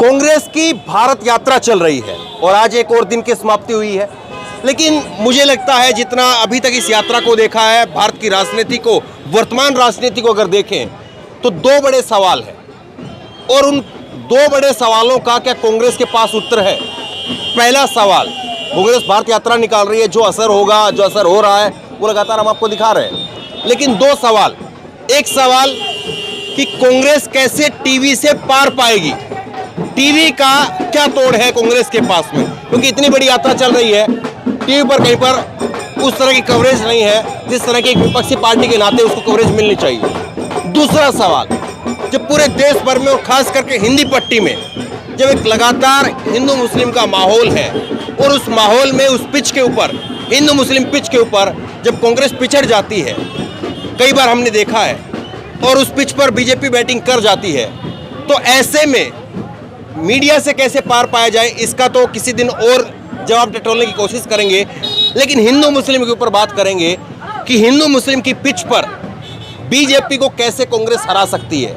कांग्रेस की भारत यात्रा चल रही है और आज एक और दिन की समाप्ति हुई है। लेकिन मुझे लगता है जितना अभी तक इस यात्रा को देखा है, भारत की राजनीति को, वर्तमान राजनीति को अगर देखें तो दो बड़े सवाल हैं और उन दो बड़े सवालों का क्या कांग्रेस के पास उत्तर है। पहला सवाल, कांग्रेस भारत यात्रा निकाल रही है, जो असर होगा, जो असर हो रहा है वो लगातार हम आपको दिखा रहे हैं। लेकिन दो सवाल, एक सवाल कि कांग्रेस कैसे टीवी से पार पाएगी, टीवी का क्या तोड़ है कांग्रेस के पास में, क्योंकि इतनी बड़ी यात्रा चल रही है, टीवी पर कहीं पर उस तरह की कवरेज नहीं है जिस तरह की एक विपक्षी पार्टी के नाते उसको कवरेज मिलनी चाहिए। दूसरा सवाल, जब पूरे देश भर में और खास करके हिंदी पट्टी में जब एक लगातार हिंदू मुस्लिम का माहौल है और उस माहौल में उस पिच के ऊपर, हिंदू मुस्लिम पिच के ऊपर जब कांग्रेस पिछड़ जाती है, कई बार हमने देखा है, और उस पिच पर बीजेपी बैटिंग कर जाती है, तो ऐसे में मीडिया से कैसे पार पाया जाए इसका तो किसी दिन और जवाब टटोलने की कोशिश करेंगे। लेकिन हिंदू मुस्लिम के ऊपर बात करेंगे कि हिंदू मुस्लिम की पिच पर बीजेपी को कैसे कांग्रेस हरा सकती है।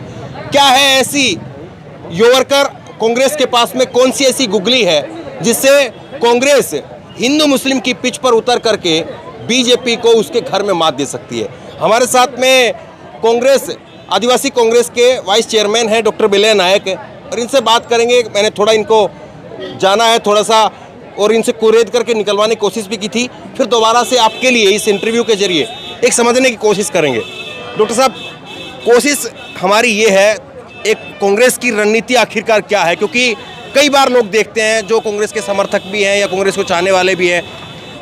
क्या है ऐसी योरकर कांग्रेस के पास में, कौन सी ऐसी गुगली है जिससे कांग्रेस हिंदू मुस्लिम की पिच पर उतर करके बीजेपी को उसके घर में मात दे सकती है। हमारे साथ में कांग्रेस, आदिवासी कांग्रेस के वाइस चेयरमैन हैं डॉक्टर विलय नायक, और इनसे बात करेंगे। मैंने थोड़ा इनको जाना है थोड़ा सा और इनसे कुरेद करके निकलवाने की कोशिश भी की थी, फिर दोबारा से आपके लिए इस इंटरव्यू के जरिए एक समझने की कोशिश करेंगे। डॉक्टर साहब, कोशिश हमारी ये है, एक कांग्रेस की रणनीति आखिरकार क्या है, क्योंकि कई बार लोग देखते हैं जो कांग्रेस के समर्थक भी हैं या कांग्रेस को चाहने वाले भी हैं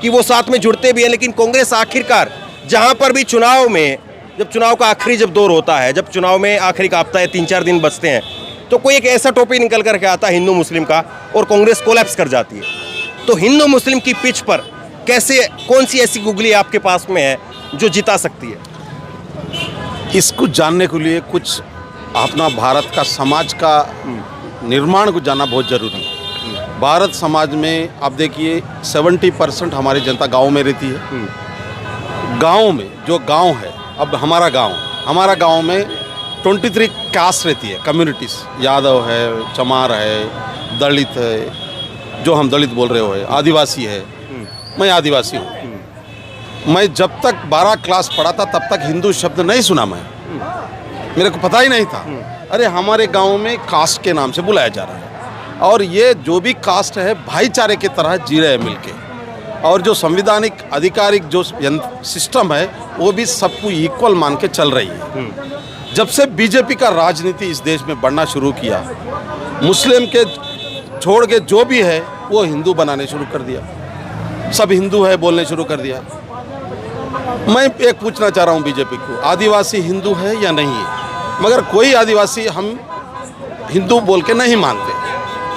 कि वो साथ में जुड़ते भी हैं, लेकिन कांग्रेस आखिरकार जहाँ पर भी चुनाव में, जब चुनाव का आखिरी जब दौर होता है, जब चुनाव में आखिरी का हफ्ता है, 3-4 दिन बचते हैं, तो कोई एक ऐसा टॉपिक निकल करके आता है हिंदू मुस्लिम का और कांग्रेस कोलैप्स कर जाती है। तो हिंदू मुस्लिम की पिच पर कैसे, कौन सी ऐसी गुगली आपके पास में है जो जिता सकती है? इसको जानने के लिए कुछ अपना भारत का समाज का निर्माण को जानना बहुत ज़रूरी है। भारत समाज में आप देखिए 70% हमारी जनता गाँव में रहती है। गाँव में जो गाँव है, अब हमारा गाँव में 23 कास्ट रहती है, कम्युनिटीज़, यादव है, चमार है, दलित है, जो हम दलित बोल रहे हो है, आदिवासी है। मैं आदिवासी हूँ। मैं जब तक 12 क्लास पढ़ा था तब तक हिंदू शब्द नहीं सुना, मेरे को पता ही नहीं था। अरे हमारे गांव में कास्ट के नाम से बुलाया जा रहा है और ये जो भी कास्ट है भाईचारे की तरह जी रहे हैं मिलके, और जो संविधानिक आधिकारिक जो सिस्टम है वो भी सबको इक्वल मान के चल रही है। जब से बीजेपी का राजनीति इस देश में बढ़ना शुरू किया, मुस्लिम के छोड़ के जो भी है वो हिंदू बनाने शुरू कर दिया, सब हिंदू है बोलने शुरू कर दिया। मैं एक पूछना चाह रहा हूँ बीजेपी को, आदिवासी हिंदू है या नहीं है? मगर कोई आदिवासी हम हिंदू बोल के नहीं मानते।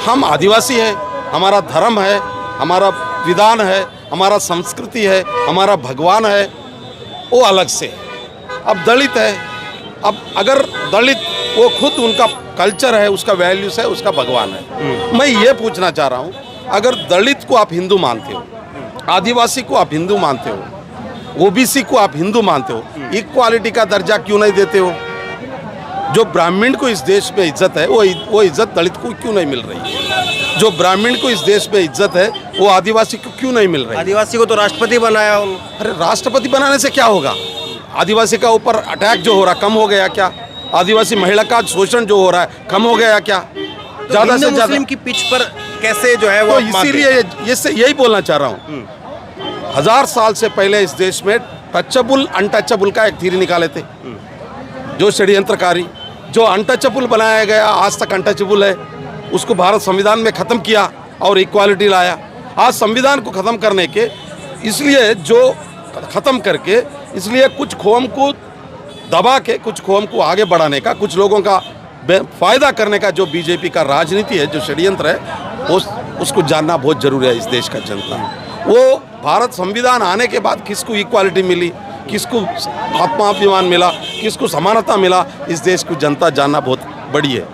हम आदिवासी है, हमारा धर्म है, हमारा विधान है, हमारा संस्कृति है, हमारा भगवान है, वो अलग से है। अब दलित है, अब अगर दलित वो खुद उनका कल्चर है, उसका वैल्यूज है, उसका भगवान है। मैं ये पूछना चाह रहा हूँ, अगर दलित को आप हिंदू मानते हो, आदिवासी को आप हिंदू मानते हो, ओबीसी को आप हिंदू मानते हो, इक्वालिटी का दर्जा क्यों नहीं देते हो? जो ब्राह्मण को इस देश में इज्जत है वो इज्जत दलित को क्यों नहीं मिल रही है? जो ब्राह्मण को इस देश में इज्जत है वो आदिवासी को क्यों नहीं मिल रही है? आदिवासी को तो राष्ट्रपति बनाया उन्होंने। अरे राष्ट्रपति बनाने से क्या होगा? आदिवासी का ऊपर अटैक जो हो रहा कम हो गया क्या? आदिवासी महिला का शोषण जो हो रहा है कम हो गया क्या? तो ज्यादा से ज्यादा मुस्लिम की पिच पर कैसे जो है वो, तो इसीलिए यही बोलना चाह रहा हूँ। 1000 साल से पहले इस देश में टचेबल अनटचेबल का एक थ्योरी निकाले थे, जो षड्यंत्रकारी, जो अनटचेबल बनाया गया आज तक अनटचेबल है, उसको भारत संविधान में ख़त्म किया और इक्वालिटी लाया। आज संविधान को ख़त्म करने के इसलिए जो ख़त्म करके इसलिए कुछ कौम को दबा के, कुछ कौम को आगे बढ़ाने का, कुछ लोगों का फ़ायदा करने का जो बीजेपी का राजनीति है, जो षड्यंत्र है, उसको जानना बहुत ज़रूरी है। इस देश का जनता, वो भारत संविधान आने के बाद किसको इक्वालिटी मिली, किसको आत्माभिमान मिला, किसको समानता मिला, इस देश को जनता जानना बहुत बड़ी है।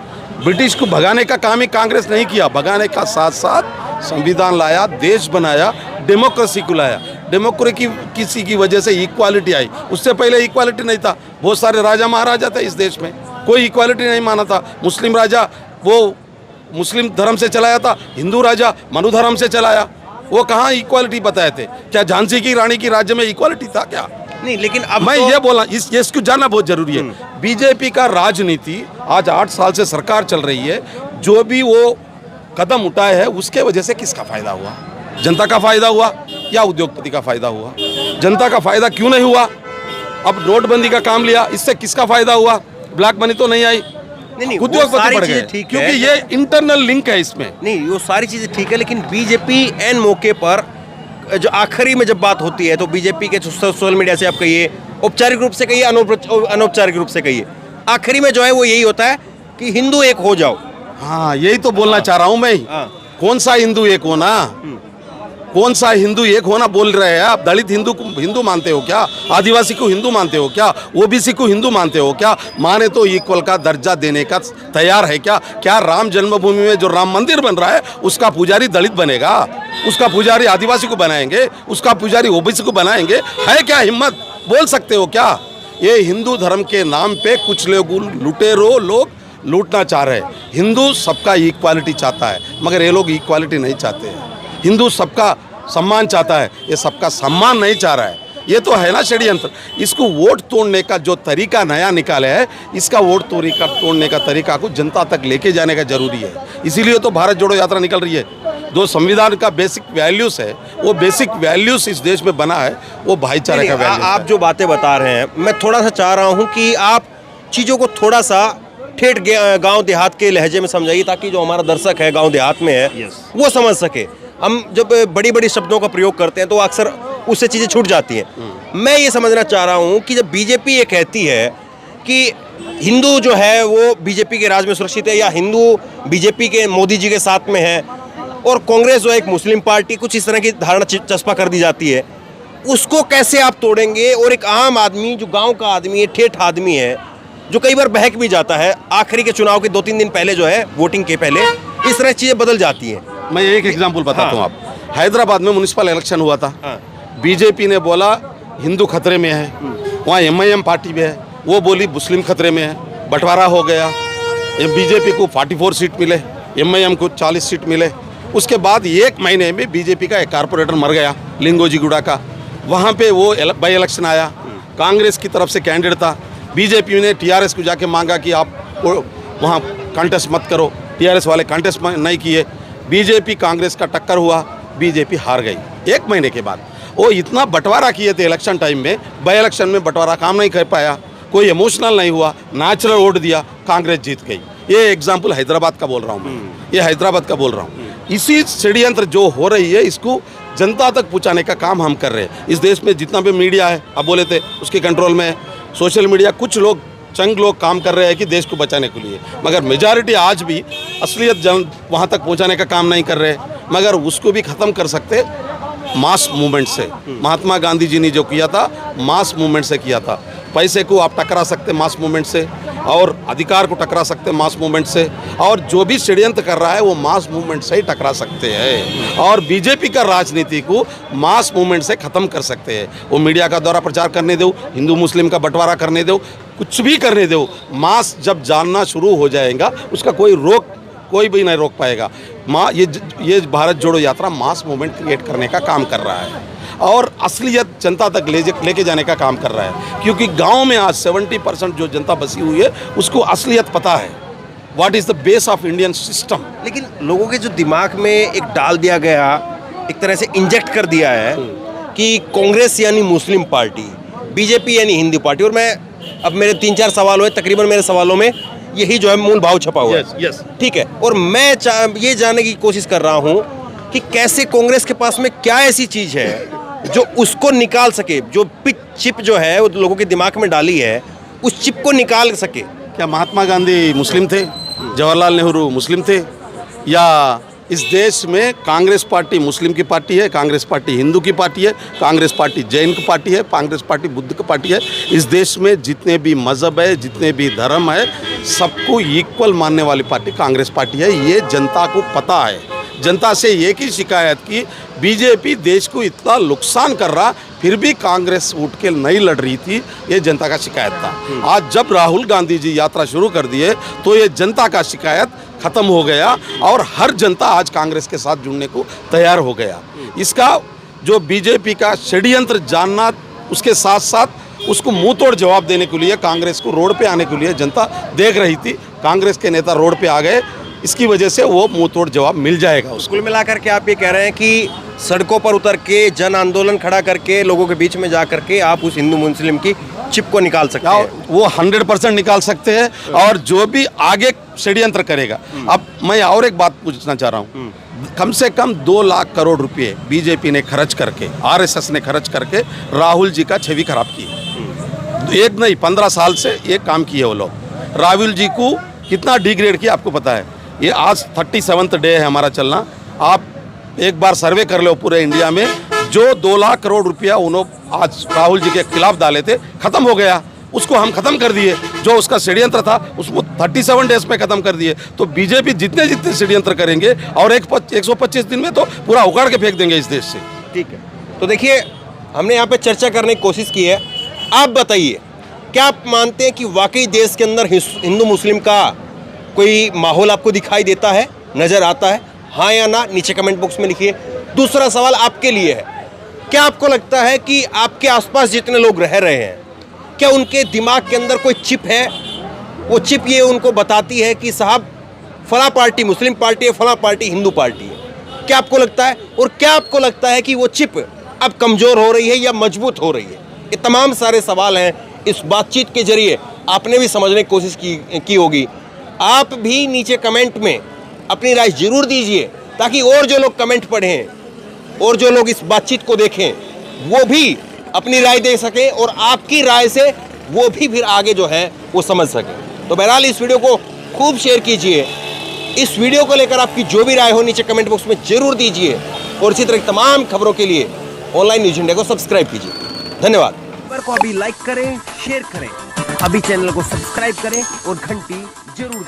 ब्रिटिश को भगाने का काम ही कांग्रेस नहीं किया, भगाने का साथ साथ संविधान लाया, देश बनाया, डेमोक्रेसी को लाया। डेमोक्रेसी की वजह से इक्वालिटी आई, उससे पहले इक्वालिटी नहीं था। बहुत सारे राजा महाराजा थे इस देश में, कोई इक्वालिटी नहीं माना था। मुस्लिम राजा वो मुस्लिम धर्म से चलाया था, हिंदू राजा मनु धर्म से चलाया। वो कहाँ इक्वालिटी बताए थे? क्या झांसी की रानी की राज्य में इक्वालिटी था क्या? नहीं, लेकिन अब मैं तो... ये बोला, इसको जानना बहुत जरूरी है। बीजेपी का राजनीति आज 8 साल से सरकार चल रही है, जो भी वो कदम उठाए है उसके वजह से किसका फायदा हुआ? जनता का फायदा हुआ या उद्योगपति का फायदा हुआ? जनता का फायदा क्यों नहीं हुआ? अब नोटबंदी का काम लिया, इससे किसका फायदा हुआ? ब्लैक मनी तो नहीं आई, नहीं, उद्योगपति बढ़ गए, क्योंकि ये इंटरनल लिंक है इसमें। नहीं, वो सारी चीजें ठीक है, लेकिन बीजेपी एन मौके पर जो आखिरी में जब बात होती है तो बीजेपी के सोशल मीडिया से आप कहिए, औपचारिक रूप से कहिए, अनौपचारिक रूप से कहिए, आखिरी में जो है वो यही होता है कि हिंदू एक हो जाओ। हाँ, यही तो बोलना चाह रहा हूँ मैं। कौन सा हिंदू एक होना? कौन सा हिंदू एक होना बोल रहे हैं आप? दलित हिंदू को हिंदू मानते हो क्या? आदिवासी को हिंदू मानते हो क्या? ओबीसी को हिंदू मानते हो क्या? माने तो इक्वल का दर्जा देने का तैयार है क्या? क्या राम जन्मभूमि में जो राम मंदिर बन रहा है उसका पुजारी दलित बनेगा? उसका पुजारी आदिवासी को बनाएंगे? उसका पुजारी ओबीसी को बनाएंगे? है क्या हिम्मत? बोल सकते हो क्या? ये हिंदू धर्म के नाम पे कुछ लोग लुटेरो लोग लूटना चाह रहे हैं। हिंदू सबका इक्वालिटी चाहता है, मगर ये लोग इक्वालिटी नहीं चाहते हैं। हिंदू सबका सम्मान चाहता है, ये सबका सम्मान नहीं चाह रहा है। ये तो है ना षड्यंत्र। इसको वोट तोड़ने का जो तरीका नया निकाले है, इसका वोट तोड़ने का तरीका को जनता तक लेके जाने का जरूरी है। इसीलिए तो भारत जोड़ो यात्रा निकल रही है। जो संविधान का बेसिक वैल्यूज़ है, वो बेसिक वैल्यूज़ इस देश में बना है, वो भाईचारे का वैल्यू। आप जो बातें बता रहे हैं, मैं थोड़ा सा चाह रहा हूँ कि आप चीज़ों को थोड़ा सा ठेठ गांव देहात के लहजे में समझाइए, ताकि जो हमारा दर्शक है गांव देहात में है वो समझ सके। हम जब बड़ी बड़ी शब्दों का प्रयोग करते हैं तो अक्सर उससे चीज़ें छूट जाती हैं। मैं ये समझना चाह रहा हूँ कि जब बीजेपी ये कहती है कि हिंदू जो है वो बीजेपी के राज में सुरक्षित है, या हिंदू बीजेपी के मोदी जी के साथ में है, और कांग्रेस जो है एक मुस्लिम पार्टी, कुछ इस तरह की धारणा चस्पा कर दी जाती है, उसको कैसे आप तोड़ेंगे? और एक आम आदमी जो गाँव का आदमी है, ठेठ आदमी है, जो कई बार बहक भी जाता है, आखिरी के चुनाव के 2-3 दिन पहले जो है, वोटिंग के पहले, इस तरह चीज़ें बदल जाती हैं। मैं एक एग्जांपल बताता हूँ। आप हैदराबाद में म्युनिसिपल इलेक्शन हुआ था। बीजेपी ने बोला हिंदू खतरे में है, वहाँ एमआईएम पार्टी भी है, वो बोली मुस्लिम खतरे में है, बंटवारा हो गया। बीजेपी को 44 सीट मिले, एमआईएम को 40 सीट मिले। उसके बाद 1 महीने में बीजेपी का एक कारपोरेटर मर गया, लिंगोजीगुड़ा का। वहाँ पे वो बाई इलेक्शन आया, कांग्रेस की तरफ से कैंडिडेट था। बीजेपी ने टीआरएस को जाके मांगा कि आप वहाँ कंटेस्ट मत करो, टीआरएस वाले कंटेस्ट नहीं किए। बीजेपी कांग्रेस का टक्कर हुआ, बीजेपी हार गई 1 महीने के बाद। वो इतना बंटवारा किए थे इलेक्शन टाइम में, बाई इलेक्शन में बंटवारा काम नहीं कर पाया, कोई इमोशनल नहीं हुआ, नेचुरल वोट दिया, कांग्रेस जीत गई। ये एग्जाम्पल हैदराबाद का बोल रहा हूँ मैं, ये हैदराबाद का बोल रहा हूँ। इसी षड्यंत्र जो हो रही है, इसको जनता तक पहुँचाने का काम हम कर रहे हैं। इस देश में जितना भी मीडिया है, आप बोले थे उसके कंट्रोल में है, सोशल मीडिया, कुछ लोग चंद लोग काम कर रहे हैं कि देश को बचाने के लिए, मगर मेजॉरिटी आज भी असलियत वहाँ तक पहुँचाने का काम नहीं कर रहे। मगर उसको भी ख़त्म कर सकते मास मूवमेंट से। महात्मा गांधी जी ने जो किया था, मास मूवमेंट से किया था। पैसे को आप टकरा सकते मास मूवमेंट से, और अधिकार को टकरा सकते मास मूवमेंट से, और जो भी षड्यंत्र कर रहा है वो मास मूवमेंट से ही टकरा सकते हैं। और बीजेपी का राजनीति को मास मूवमेंट से ख़त्म कर सकते हैं। वो मीडिया का द्वारा प्रचार करने दो, हिंदू मुस्लिम का बंटवारा करने दो, कुछ भी करने दो, मास जब जानना शुरू हो जाएगा उसका कोई भी नहीं रोक पाएगा। ये भारत जोड़ो यात्रा मास मूवमेंट क्रिएट करने का काम कर रहा है, और असलियत जनता तक लेके जाने का काम कर रहा है। क्योंकि गांव में आज 70% जो जनता बसी हुई है उसको असलियत पता है, what is the base of Indian system. लेकिन लोगों के जो दिमाग में एक डाल दिया गया, एक तरह से इंजेक्ट कर दिया है कि कांग्रेस यानी मुस्लिम पार्टी, बीजेपी यानी हिंदू पार्टी। और मैं अब मेरे 3-4 सवाल हुए, तकरीबन मेरे सवालों में यही जो है मूल भाव छपा हुआ है। ठीक है। और मैं ये जानने की कोशिश कर रहा हूँ कि कैसे कांग्रेस के पास में क्या ऐसी चीज़ है जो उसको निकाल सके, जो चिप जो है वो लोगों के दिमाग में डाली है, उस चिप को निकाल सके। क्या महात्मा गांधी मुस्लिम थे? जवाहरलाल नेहरू मुस्लिम थे? या इस देश में कांग्रेस पार्टी मुस्लिम की पार्टी है, कांग्रेस पार्टी हिंदू की पार्टी है, कांग्रेस पार्टी जैन की पार्टी है, कांग्रेस पार्टी बुद्ध की पार्टी है। इस देश में जितने भी मज़हब है, जितने भी धर्म है, सबको इक्वल मानने वाली पार्टी कांग्रेस पार्टी है। ये जनता को पता है। जनता से एक ही शिकायत की, बीजेपी देश को इतना नुकसान कर रहा फिर भी कांग्रेस उठ के नहीं लड़ रही थी, ये जनता का शिकायत था। आज जब राहुल गांधी जी यात्रा शुरू कर दिए तो ये जनता का शिकायत खत्म हो गया और हर जनता आज कांग्रेस के साथ जुड़ने को तैयार हो गया। इसका जो बीजेपी का षड्यंत्र जानना, उसके साथ साथ उसको मुंह तोड़ जवाब देने के लिए कांग्रेस को रोड पे आने के लिए जनता देख रही थी। कांग्रेस के नेता रोड पे आ गए, इसकी वजह से वो मुंह तोड़ जवाब मिल जाएगा उसको। कुल मिलाकर के आप ये कह रहे हैं कि सड़कों पर उतर के जन आंदोलन खड़ा करके लोगों के बीच में जा करके आप उस हिंदू मुस्लिम की चिप को निकाल सकते हैं? वो 100% निकाल सकते हैं और जो भी आगे षड्यंत्र करेगा। अब मैं और एक बात पूछना चाह रहा हूँ, कम से कम 2 लाख करोड़ रुपए बीजेपी ने खर्च करके, आरएसएस ने खर्च करके राहुल जी का छवि खराब की। एक नहीं 15 साल से ये काम किए वो लोग। राहुल जी को कितना डिग्रेड किया आपको पता है। ये आज 37वां डे है हमारा चलना। आप एक बार सर्वे कर लो पूरे इंडिया में, जो 2 लाख करोड़ रुपया उन्होंने आज राहुल जी के खिलाफ डाले थे, खत्म हो गया। उसको हम खत्म कर दिए। जो उसका षड्यंत्र था उसको 37 डेज में खत्म कर दिए। तो बीजेपी जितने जितने षड्यंत्र करेंगे और 125 दिन में तो पूरा उखाड़ के फेंक देंगे इस देश से। ठीक है, तो देखिए हमने यहाँ पे चर्चा करने की कोशिश की है। आप बताइए, क्या आप मानते हैं कि वाकई देश के अंदर हिंदू मुस्लिम का कोई माहौल आपको दिखाई देता है, नज़र आता है? हाँ या ना नीचे कमेंट बॉक्स में लिखिए। दूसरा सवाल आपके लिए है, क्या आपको लगता है कि आपके आसपास जितने लोग रह रहे हैं, क्या उनके दिमाग के अंदर कोई चिप है? वो चिप ये उनको बताती है कि साहब फला पार्टी मुस्लिम पार्टी है, फला पार्टी हिंदू पार्टी है। क्या आपको लगता है? और क्या आपको लगता है कि वो चिप अब कमज़ोर हो रही है या मजबूत हो रही है? ये तमाम सारे सवाल हैं, इस बातचीत के जरिए आपने भी समझने की कोशिश की होगी। आप भी नीचे कमेंट में अपनी राय जरूर दीजिए, ताकि और जो लोग कमेंट पढ़ें और जो लोग इस बातचीत को देखें वो भी अपनी राय दे सकें और आपकी राय से वो भी फिर आगे जो है वो समझ सकें। तो बहरहाल इस वीडियो को खूब शेयर कीजिए। इस वीडियो को लेकर आपकी जो भी राय हो नीचे कमेंट बॉक्स में जरूर दीजिए और इसी तरह तमाम खबरों के लिए ऑनलाइन न्यूज़ इंडिया को सब्सक्राइब कीजिए। धन्यवाद। को अभी लाइक करें, शेयर करें, अभी चैनल को सब्सक्राइब करें और घंटी जरूर